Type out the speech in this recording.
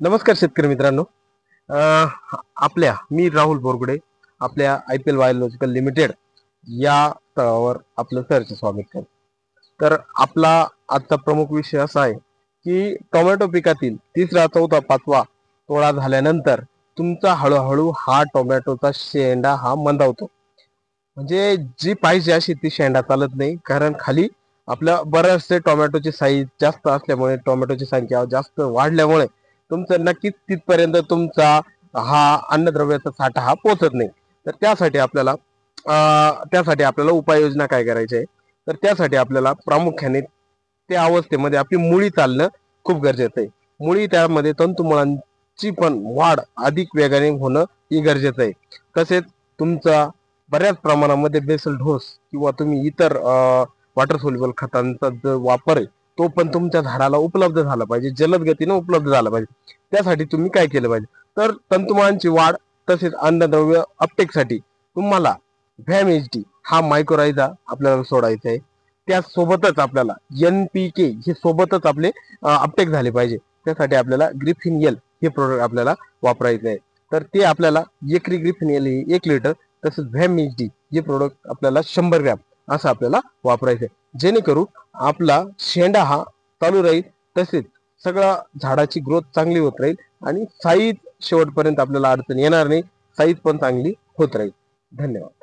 नमस्कार शेतकरी मित्रांनो. अ, मी राहुल बोरगुडे आपल्या IPL बायोलॉजिकल लिमिटेड या तळावर आपलं सहर्ष स्वागत करतो. तर आपला आजचा प्रमुख विषय असा आहे की टोमॅटो पिकातील तिसरा, चौथा, पाचवा तोडा झाल्यानंतर तुमचा हळूहळू हा टोमॅटोचा शेंडा हा मंदावतो. म्हणजे जी पाहिजे अशी ती शेंडा चालत नाही, कारण खाली आपल्या बरेचसे टोमॅटोची साईज जास्त असल्यामुळे, टोमॅटोची संख्या जास्त वाढल्यामुळे तुमचं नक्कीच तिथपर्यंत तुमचा हा अन्नद्रव्याचा साठा हा पोहोचत नाही. तर त्यासाठी आपल्याला उपाययोजना काय करायची आहे? तर त्यासाठी आपल्याला प्रामुख्याने त्या अवस्थेमध्ये आपली मुळी चालणं खूप गरजेचं आहे. मुळी त्यामध्ये तंतुमुळांची पण वाढ अधिक वेगाने होणं ही गरजेचं आहे. तसेच तुमचा बऱ्याच प्रमाणामध्ये बेसल ढोस किंवा तुम्ही इतर वॉटर सोल्युबल खतांचा जो वापर आहे तो पण तुमच्या झाडाला उपलब्ध झाला पाहिजे, जलद गतीने उपलब्ध झाला पाहिजे. त्यासाठी तुम्ही काय केलं पाहिजे? तर तंतुमळांची वाढ तसेच अन्नद्रव्य अपटेकसाठी तुम्हाला व्हॅम-HD हा मायक्रोरायझा आपल्याला सोडायचा आहे. त्यासोबतच आपल्याला NPK हे सोबतच आपले अपटेक झाले पाहिजे. त्यासाठी आपल्याला ग्रिफिन एल हे प्रोडक्ट आपल्याला वापरायचं आहे. तर ते आपल्याला एकरी ग्रिफिन एल हे 1 लिटर, तसंच व्हॅम-HD हे प्रोडक्ट आपल्याला 100 ग्रॅम असं आपल्याला वापरायचं आहे. जेणेकरून आपला शेंडा हा चालू राहील, तसेच सगळा झाडाची ग्रोथ चांगली होत राहील आणि साईज शेवटपर्यंत आपल्याला अडचण येणार नाही. साईज पण चांगली होत राहील. धन्यवाद.